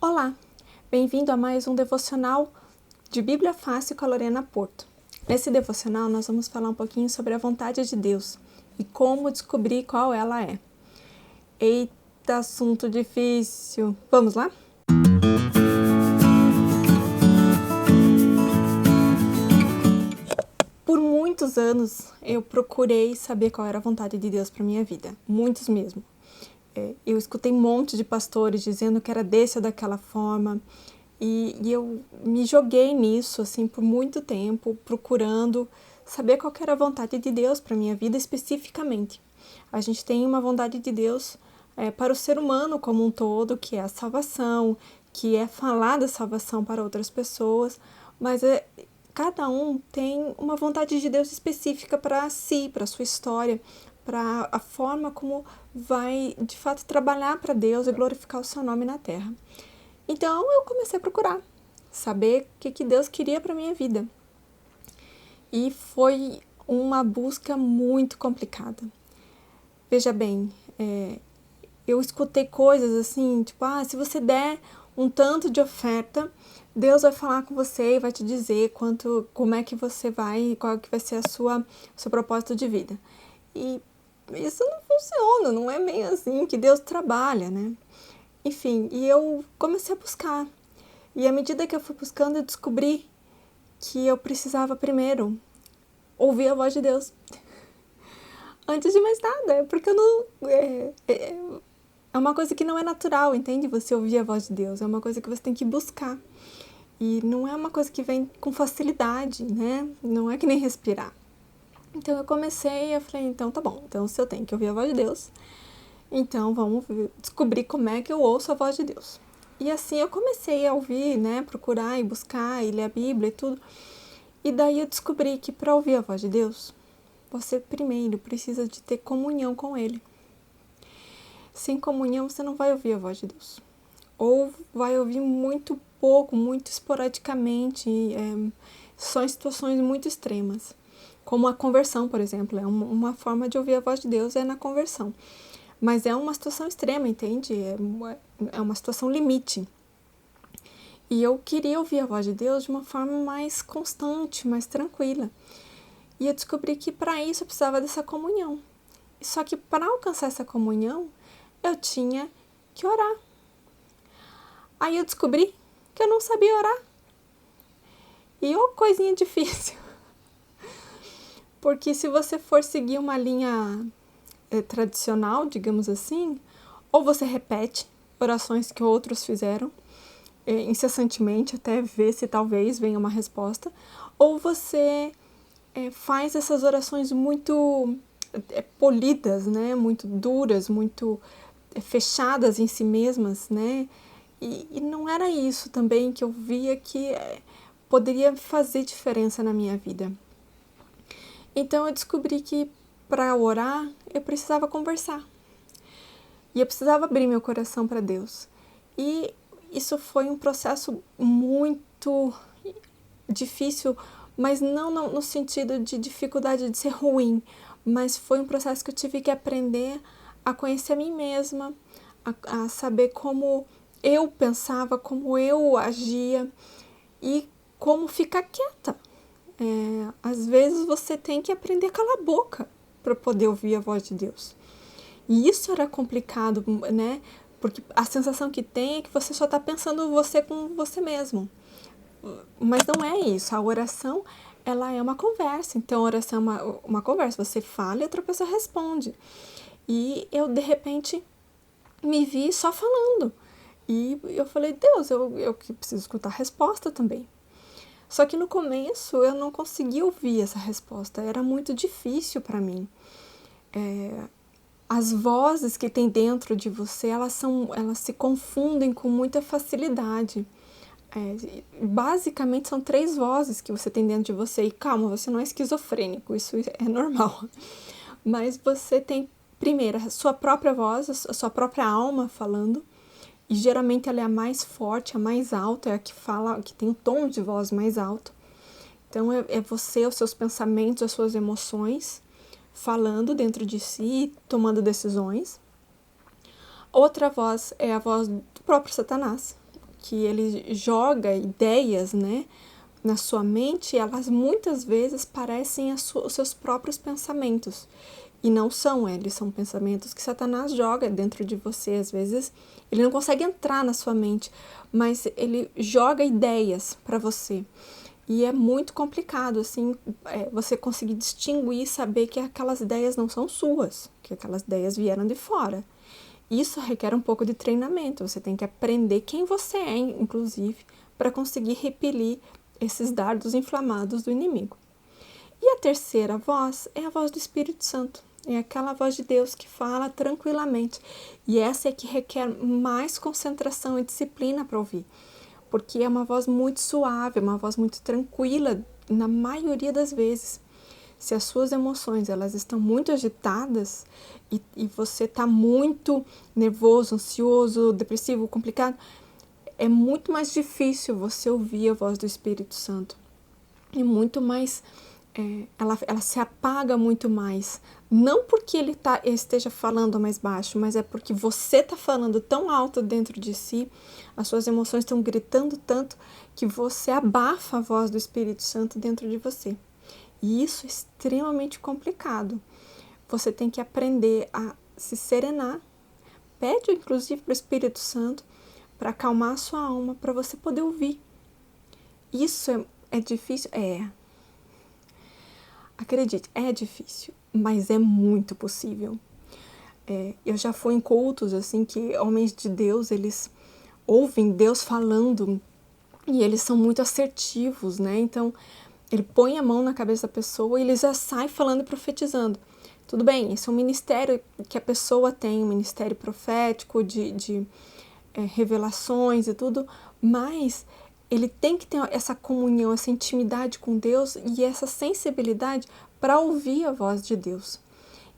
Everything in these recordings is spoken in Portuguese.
Olá, bem-vindo a mais um devocional de Bíblia Fácil com a Lorena Porto. Nesse devocional nós vamos falar um pouquinho sobre a vontade de Deus e como descobrir qual ela é. Eita, assunto difícil! Vamos lá? Por muitos anos eu procurei saber qual era a vontade de Deus para minha vida, muitos mesmo. Eu escutei um monte de pastores dizendo que era desse ou daquela forma e eu me joguei nisso assim por muito tempo, procurando saber qual que era a vontade de Deus para minha vida especificamente. A gente tem uma vontade de Deus para o ser humano como um todo, que é a salvação, que é falar da salvação para outras pessoas, mas cada um tem uma vontade de Deus específica para si, para a sua história, para a forma como vai, de fato, trabalhar para Deus e glorificar o seu nome na terra. Então, eu comecei a procurar, saber o que Deus queria para a minha vida. E foi uma busca muito complicada. Veja bem, eu escutei coisas assim, tipo, se você der um tanto de oferta, Deus vai falar com você e vai te dizer como é que você vai, qual que vai ser o seu propósito de vida. E isso não funciona, não é bem assim que Deus trabalha, né? Enfim, e eu comecei a buscar. E à medida que eu fui buscando, eu descobri que eu precisava primeiro ouvir a voz de Deus. Antes de mais nada, porque eu não... É uma coisa que não é natural, entende? Você ouvir a voz de Deus, é uma coisa que você tem que buscar. E não é uma coisa que vem com facilidade, né? Não é que nem respirar. Então eu comecei, eu falei, então tá bom, então se eu tenho que ouvir a voz de Deus, então vamos descobrir como é que eu ouço a voz de Deus. E assim eu comecei a ouvir, né, procurar e buscar e ler a Bíblia e tudo. E daí eu descobri que para ouvir a voz de Deus, você primeiro precisa de ter comunhão com Ele. Sem comunhão você não vai ouvir a voz de Deus. Ou vai ouvir muito pouco, muito esporadicamente, só em situações muito extremas. Como a conversão, por exemplo, uma forma de ouvir a voz de Deus é na conversão. Mas é uma situação extrema, entende? É uma situação limite. E eu queria ouvir a voz de Deus de uma forma mais constante, mais tranquila. E eu descobri que para isso eu precisava dessa comunhão. Só que para alcançar essa comunhão, eu tinha que orar. Aí eu descobri que eu não sabia orar. E coisinha difícil. Porque se você for seguir uma linha tradicional, digamos assim, ou você repete orações que outros fizeram incessantemente até ver se talvez venha uma resposta, ou você faz essas orações muito polidas, né? Muito duras, muito fechadas em si mesmas, né? E não era isso também que eu via que poderia fazer diferença na minha vida. Então eu descobri que para orar eu precisava conversar. E eu precisava abrir meu coração para Deus. E isso foi um processo muito difícil, mas não no sentido de dificuldade de ser ruim, mas foi um processo que eu tive que aprender a conhecer a mim mesma, a saber como eu pensava, como eu agia e como ficar quieta. Às vezes você tem que aprender a calar a boca para poder ouvir a voz de Deus. E isso era complicado, né? Porque a sensação que tem é que você só está pensando você com você mesmo. Mas não é isso. A oração, ela é uma conversa. Então, a oração é uma conversa. Você fala e outra pessoa responde. E eu, de repente, me vi só falando. E eu falei, Deus, eu preciso escutar a resposta também. Só que no começo eu não conseguia ouvir essa resposta, era muito difícil para mim. As vozes que tem dentro de você, elas se confundem com muita facilidade. Basicamente são 3 vozes que você tem dentro de você. E calma, você não é esquizofrênico, isso é normal. Mas você tem, primeiro, a sua própria voz, a sua própria alma falando. E geralmente ela é a mais forte, a mais alta, é a que fala, que tem o tom de voz mais alto. Então é você, os seus pensamentos, as suas emoções falando dentro de si, tomando decisões. Outra voz é a voz do próprio Satanás, que ele joga ideias, né, na sua mente, elas muitas vezes parecem os seus próprios pensamentos. E não são, eles são pensamentos que Satanás joga dentro de você. Às vezes ele não consegue entrar na sua mente, mas ele joga ideias para você. E é muito complicado, assim, você conseguir distinguir, saber que aquelas ideias não são suas, que aquelas ideias vieram de fora. Isso requer um pouco de treinamento, você tem que aprender quem você é, inclusive, para conseguir repelir esses dardos inflamados do inimigo. E a terceira voz é a voz do Espírito Santo, é aquela voz de Deus que fala tranquilamente. E essa é que requer mais concentração e disciplina para ouvir, porque é uma voz muito suave, uma voz muito tranquila, na maioria das vezes. Se as suas emoções elas estão muito agitadas e você está muito nervoso, ansioso, depressivo, complicado, é muito mais difícil você ouvir a voz do Espírito Santo. E muito mais, ela se apaga muito mais. Não porque ele esteja falando mais baixo, mas é porque você está falando tão alto dentro de si, as suas emoções estão gritando tanto que você abafa a voz do Espírito Santo dentro de você. E isso é extremamente complicado. Você tem que aprender a se serenar. Pede, inclusive, para o Espírito Santo para acalmar a sua alma, para você poder ouvir. Isso é difícil? Acredite, é difícil, mas é muito possível. Eu já fui em cultos, assim, que homens de Deus, eles ouvem Deus falando e eles são muito assertivos, né? Então, ele põe a mão na cabeça da pessoa e ele já sai falando e profetizando. Tudo bem, esse é um ministério que a pessoa tem, um ministério profético de revelações e tudo, mas ele tem que ter essa comunhão, essa intimidade com Deus e essa sensibilidade para ouvir a voz de Deus.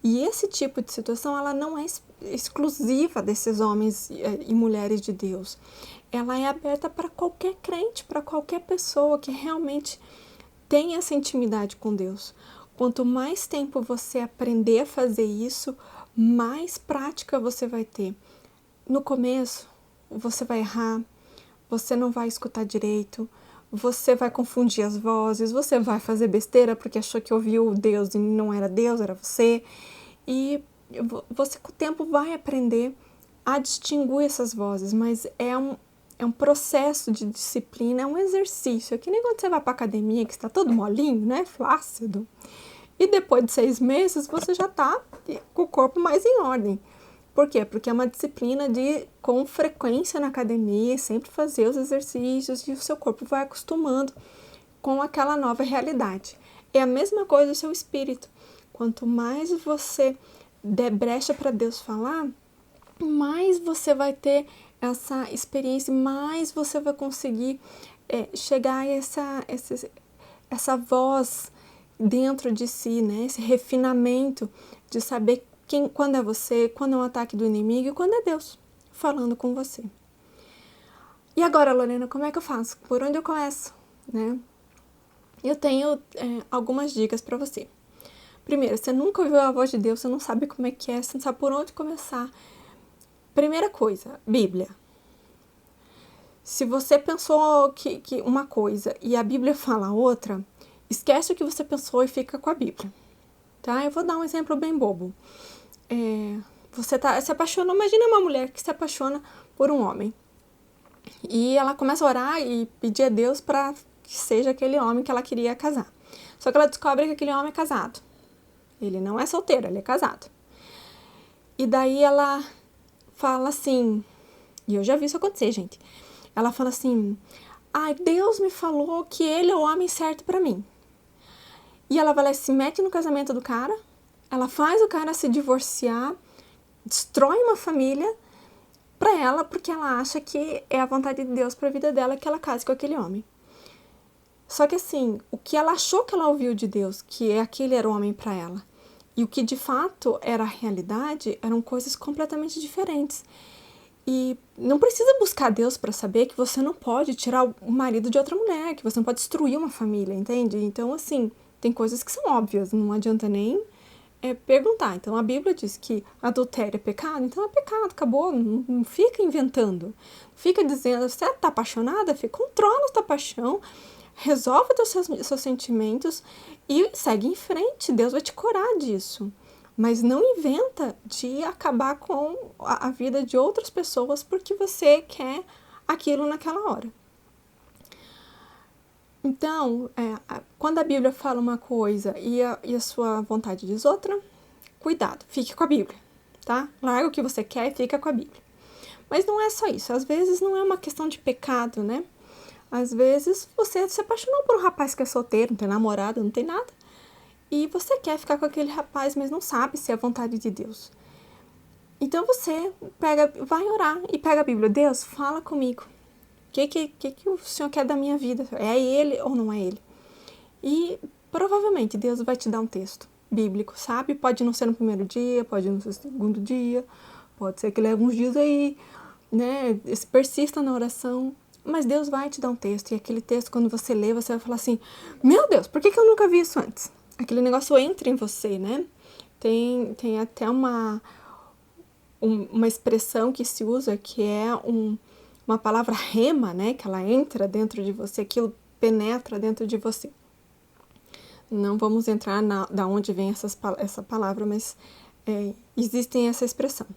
E esse tipo de situação, ela não é exclusiva desses homens e mulheres de Deus. Ela é aberta para qualquer crente, para qualquer pessoa que realmente tem essa intimidade com Deus. Quanto mais tempo você aprender a fazer isso, mais prática você vai ter. No começo, você vai errar, você não vai escutar direito, você vai confundir as vozes, você vai fazer besteira porque achou que ouviu Deus e não era Deus, era você. E você com o tempo vai aprender a distinguir essas vozes, mas é um processo de disciplina, é um exercício. É que nem quando você vai para a academia, que está todo molinho, né, flácido. E depois de 6 meses, você já está com o corpo mais em ordem. Por quê? Porque é uma disciplina de, com frequência na academia, sempre fazer os exercícios e o seu corpo vai acostumando com aquela nova realidade. É a mesma coisa do seu espírito. Quanto mais você der brecha para Deus falar, mais você vai ter essa experiência, mais você vai conseguir chegar a essa voz dentro de si, né? Esse refinamento de saber quando é você, quando é um ataque do inimigo e quando é Deus falando com você. E agora, Lorena, como é que eu faço? Por onde eu começo? Né? Eu tenho algumas dicas para você. Primeiro, você nunca ouviu a voz de Deus, você não sabe como é que é, você não sabe por onde começar. Primeira coisa, Bíblia. Se você pensou que uma coisa e a Bíblia fala outra, esquece o que você pensou e fica com a Bíblia. Tá? Eu vou dar um exemplo bem bobo. Você se apaixonou, imagina uma mulher que se apaixona por um homem. E ela começa a orar e pedir a Deus para que seja aquele homem que ela queria casar. Só que ela descobre que aquele homem é casado. Ele não é solteiro, ele é casado. E daí ela fala assim, e eu já vi isso acontecer, gente. Ela fala assim, Deus me falou que ele é o homem certo para mim. E ela vai lá e se mete no casamento do cara, ela faz o cara se divorciar, destrói uma família para ela, porque ela acha que é a vontade de Deus para a vida dela que ela case com aquele homem. Só que assim, o que ela achou que ela ouviu de Deus, que aquele era o homem para ela, e o que de fato era a realidade, eram coisas completamente diferentes. E não precisa buscar Deus para saber que você não pode tirar o marido de outra mulher, que você não pode destruir uma família, entende? Então, assim, tem coisas que são óbvias, não adianta nem perguntar. Então, a Bíblia diz que adultério é pecado, então é pecado, acabou. Não fica inventando. Fica dizendo, você está apaixonada? Controla a tua paixão, resolve os seus sentimentos e segue em frente. Deus vai te curar disso. Mas não inventa de acabar com a vida de outras pessoas porque você quer aquilo naquela hora. Então, quando a Bíblia fala uma coisa e a sua vontade diz outra, cuidado, fique com a Bíblia, tá? Larga o que você quer e fica com a Bíblia. Mas não é só isso, às vezes não é uma questão de pecado, né? Às vezes você se apaixonou por um rapaz que é solteiro, não tem namorado, não tem nada, e você quer ficar com aquele rapaz, mas não sabe se é a vontade de Deus. Então você vai orar e pega a Bíblia. Deus, fala comigo. O que o Senhor quer da minha vida? É ele ou não é ele? E provavelmente Deus vai te dar um texto bíblico, sabe? Pode não ser no primeiro dia, pode não ser no segundo dia, pode ser que leve uns dias aí, né? Persista na oração, mas Deus vai te dar um texto. E aquele texto, quando você lê, você vai falar assim, meu Deus, por que eu nunca vi isso antes? Aquele negócio entra em você, né? Tem até uma expressão que se usa que é uma palavra rema, né? Que ela entra dentro de você, aquilo penetra dentro de você. Não vamos entrar da onde vem essa palavra, mas existem essa expressão.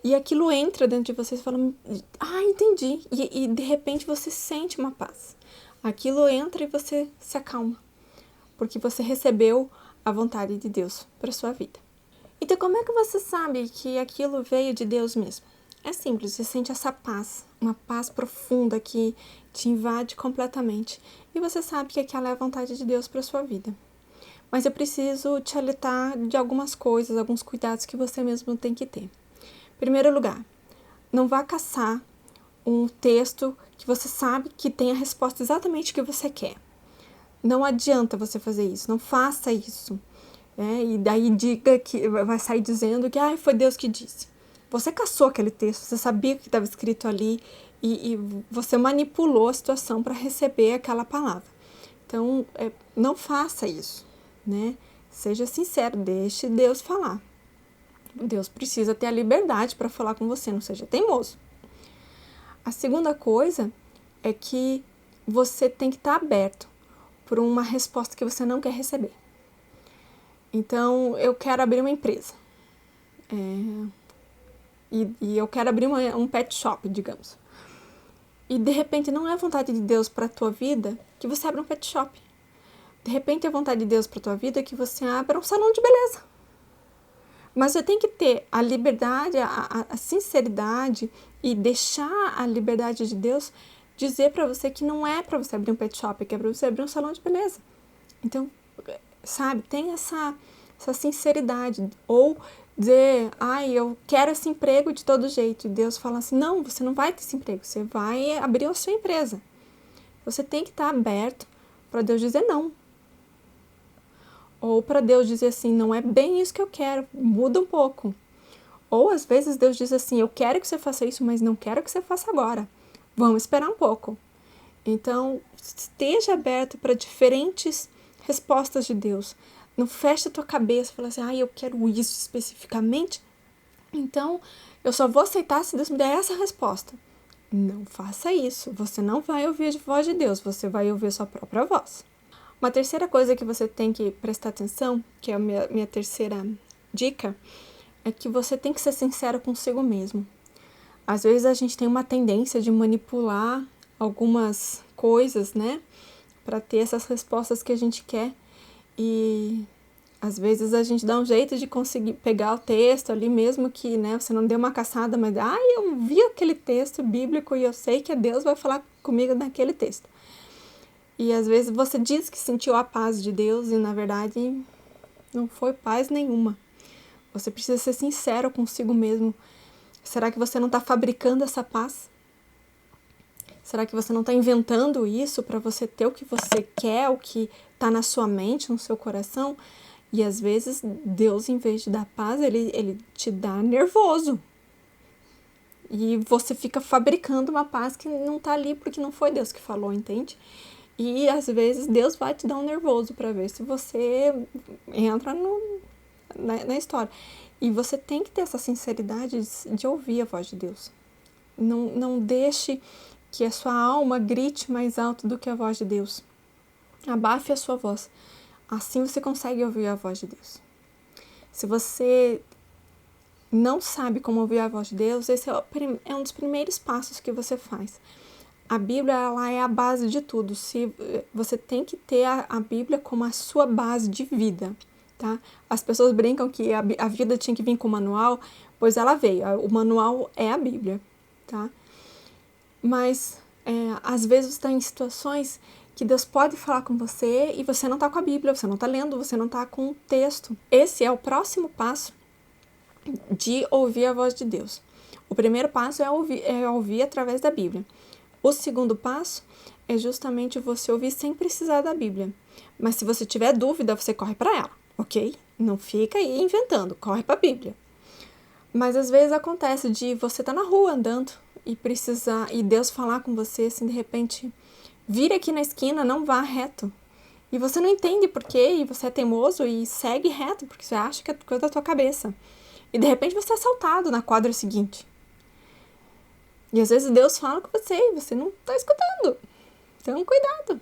E aquilo entra dentro de você e fala, entendi. E de repente você sente uma paz. Aquilo entra e você se acalma, porque você recebeu a vontade de Deus para sua vida. Então, como é que você sabe que aquilo veio de Deus mesmo? É simples, você sente essa paz, uma paz profunda que te invade completamente. E você sabe que aquela é a vontade de Deus para sua vida. Mas eu preciso te alertar de algumas coisas, alguns cuidados que você mesmo tem que ter. Em primeiro lugar, não vá caçar um texto que você sabe que tem a resposta exatamente que você quer. Não adianta você fazer isso, não faça isso. E daí diga que vai sair dizendo que foi Deus que disse. Você caçou aquele texto, você sabia o que estava escrito ali e você manipulou a situação para receber aquela palavra. Então, não faça isso, né? Seja sincero, deixe Deus falar. Deus precisa ter a liberdade para falar com você, não seja teimoso. A segunda coisa é que você tem que estar aberto por uma resposta que você não quer receber. Então, eu quero abrir uma empresa. E eu quero abrir um pet shop, digamos. E de repente não é a vontade de Deus para a tua vida que você abra um pet shop. De repente é a vontade de Deus para a tua vida que você abra um salão de beleza. Mas você tem que ter a liberdade, a sinceridade e deixar a liberdade de Deus dizer para você que não é para você abrir um pet shop, que é para você abrir um salão de beleza. Então, sabe, tem essa sinceridade. Ou dizer, eu quero esse emprego de todo jeito. E Deus fala assim, não, você não vai ter esse emprego, você vai abrir a sua empresa. Você tem que estar aberto para Deus dizer não. Ou para Deus dizer assim, não é bem isso que eu quero, muda um pouco. Ou às vezes Deus diz assim, eu quero que você faça isso, mas não quero que você faça agora. Vamos esperar um pouco. Então, esteja aberto para diferentes respostas de Deus. Não feche a tua cabeça e fala assim, eu quero isso especificamente, então eu só vou aceitar se Deus me der essa resposta. Não faça isso. Você não vai ouvir a voz de Deus, você vai ouvir a sua própria voz. Uma terceira coisa que você tem que prestar atenção, que é a minha terceira dica, é que você tem que ser sincero consigo mesmo. Às vezes a gente tem uma tendência de manipular algumas coisas, né, para ter essas respostas que a gente quer. E às vezes a gente dá um jeito de conseguir pegar o texto ali, mesmo que, né, você não dê uma caçada, mas eu vi aquele texto bíblico e eu sei que Deus vai falar comigo naquele texto. E às vezes você diz que sentiu a paz de Deus e na verdade não foi paz nenhuma. Você precisa ser sincero consigo mesmo. Será que você não está fabricando essa paz? Será que você não está inventando isso para você ter o que você quer, o que está na sua mente, no seu coração? E às vezes Deus, em vez de dar paz, ele te dá nervoso. E você fica fabricando uma paz que não está ali porque não foi Deus que falou, entende? E às vezes Deus vai te dar um nervoso para ver se você entra na história. E você tem que ter essa sinceridade de ouvir a voz de Deus. Não deixe que a sua alma grite mais alto do que a voz de Deus. Abafe a sua voz. Assim você consegue ouvir a voz de Deus. Se você não sabe como ouvir a voz de Deus, esse é um dos primeiros passos que você faz. A Bíblia, ela é a base de tudo. Se você tem que ter a Bíblia como a sua base de vida, tá? As pessoas brincam que a vida tinha que vir com o manual, pois ela veio. O manual é a Bíblia, tá? Mas, às vezes, você está em situações que Deus pode falar com você e você não está com a Bíblia, você não está lendo, você não está com o texto. Esse é o próximo passo de ouvir a voz de Deus. O primeiro passo é ouvir através da Bíblia. O segundo passo é justamente você ouvir sem precisar da Bíblia. Mas se você tiver dúvida, você corre para ela, ok? Não fica aí inventando, corre para a Bíblia. Mas às vezes acontece de você estar na rua andando e Deus falar com você, assim, de repente, vira aqui na esquina, não vá reto. E você não entende por quê, e você é teimoso e segue reto, porque você acha que é coisa da tua cabeça. E de repente você é assaltado na quadra seguinte. E às vezes Deus fala com você e você não está escutando. Então, cuidado.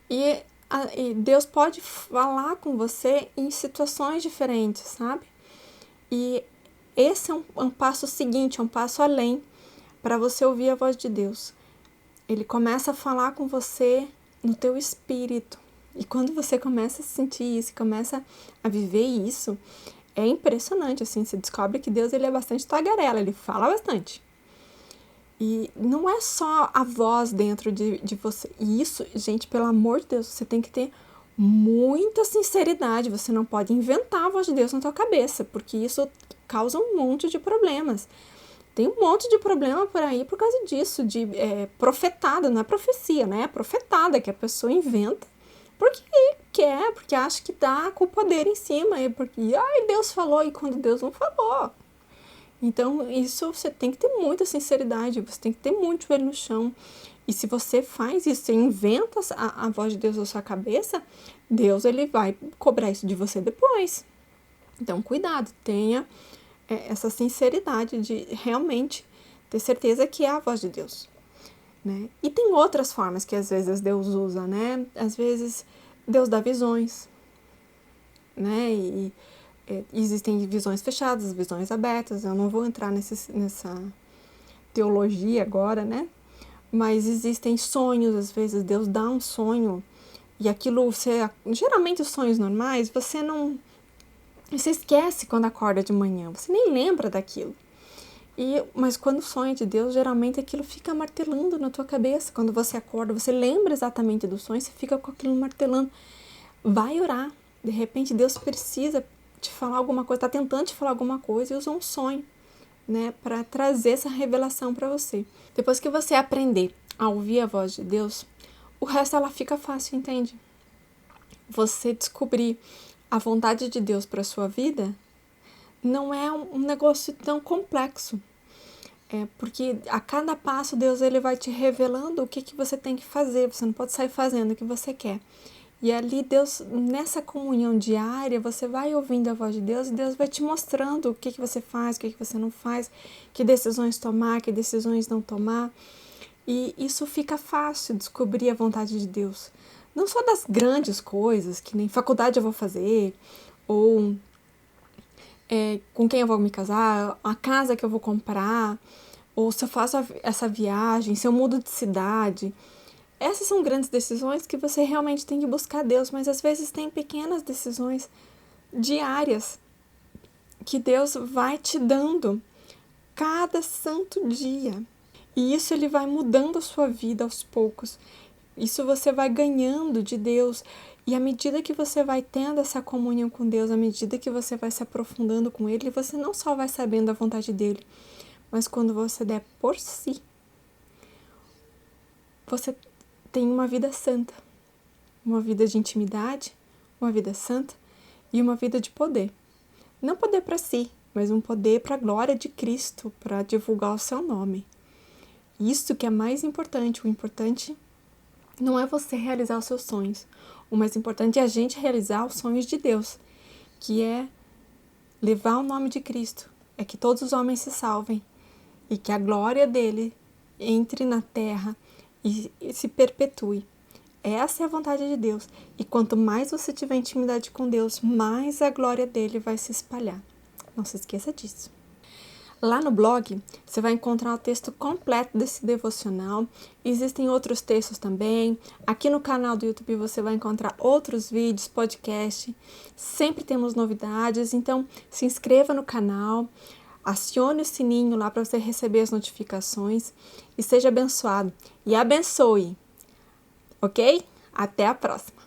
E Deus pode falar com você em situações diferentes, sabe? E esse é um passo seguinte, é um passo além para você ouvir a voz de Deus. Ele começa a falar com você no teu espírito. E quando você começa a sentir isso, começa a viver isso, é impressionante, assim, você descobre que Deus, ele é bastante tagarela, ele fala bastante. E não é só a voz dentro de você. E isso, gente, pelo amor de Deus, você tem que ter muita sinceridade. Você não pode inventar a voz de Deus na tua cabeça, porque isso causa um monte de problemas. Tem um monte de problema por aí por causa disso, de profetada, não é profecia, né? É profetada, que a pessoa inventa porque quer, porque acha que dá com o poder em cima, e porque, Deus falou, e quando Deus não falou. Então, isso você tem que ter muita sinceridade, você tem que ter muito joelho no chão. E se você faz isso, você inventa a voz de Deus na sua cabeça, Deus, ele vai cobrar isso de você depois. Então, cuidado, tenha essa sinceridade de realmente ter certeza que é a voz de Deus, né? E tem outras formas que às vezes Deus usa, né? Às vezes Deus dá visões, né? E existem visões fechadas, visões abertas. Eu não vou entrar nessa teologia agora, né? Mas existem sonhos, às vezes Deus dá um sonho e aquilo, geralmente os sonhos normais, você esquece quando acorda de manhã, você nem lembra daquilo. Mas quando sonha de Deus, geralmente aquilo fica martelando na tua cabeça. Quando você acorda, você lembra exatamente do sonho, você fica com aquilo martelando. Vai orar. De repente, Deus precisa te falar alguma coisa, está tentando te falar alguma coisa e usa um sonho, né, para trazer essa revelação para você. Depois que você aprender a ouvir a voz de Deus, o resto ela fica fácil, entende? Você descobrir a vontade de Deus para sua vida não é um negócio tão complexo. Porque a cada passo Deus, ele vai te revelando o que você tem que fazer. Você não pode sair fazendo o que você quer. E ali Deus, nessa comunhão diária, você vai ouvindo a voz de Deus e Deus vai te mostrando o que você faz, o que você não faz, que decisões tomar, que decisões não tomar. E isso fica fácil, descobrir a vontade de Deus. Não só das grandes coisas, que nem faculdade eu vou fazer, ou com quem eu vou me casar, a casa que eu vou comprar, ou se eu faço essa viagem, se eu mudo de cidade. Essas são grandes decisões que você realmente tem que buscar Deus, mas às vezes tem pequenas decisões diárias que Deus vai te dando cada santo dia. E isso ele vai mudando a sua vida aos poucos. Isso você vai ganhando de Deus. E à medida que você vai tendo essa comunhão com Deus, à medida que você vai se aprofundando com Ele, você não só vai sabendo a vontade dEle, mas quando você der por si, você tem uma vida santa, uma vida de intimidade, uma vida santa e uma vida de poder. Não poder para si, mas um poder para a glória de Cristo, para divulgar o seu nome. Isso que é mais importante. O importante não é você realizar os seus sonhos. O mais importante é a gente realizar os sonhos de Deus. que é levar o nome de Cristo, é que todos os homens se salvem e que a glória dele entre na terra e se perpetue. Essa é a vontade de Deus. E quanto mais você tiver intimidade com Deus, mais a glória dele vai se espalhar. Não se esqueça disso. Lá no blog, você vai encontrar o texto completo desse devocional. Existem outros textos também. Aqui no canal do YouTube você vai encontrar outros vídeos, podcast. Sempre temos novidades, então se inscreva no canal. Acione o sininho lá para você receber as notificações e seja abençoado. E abençoe! Ok? Até a próxima!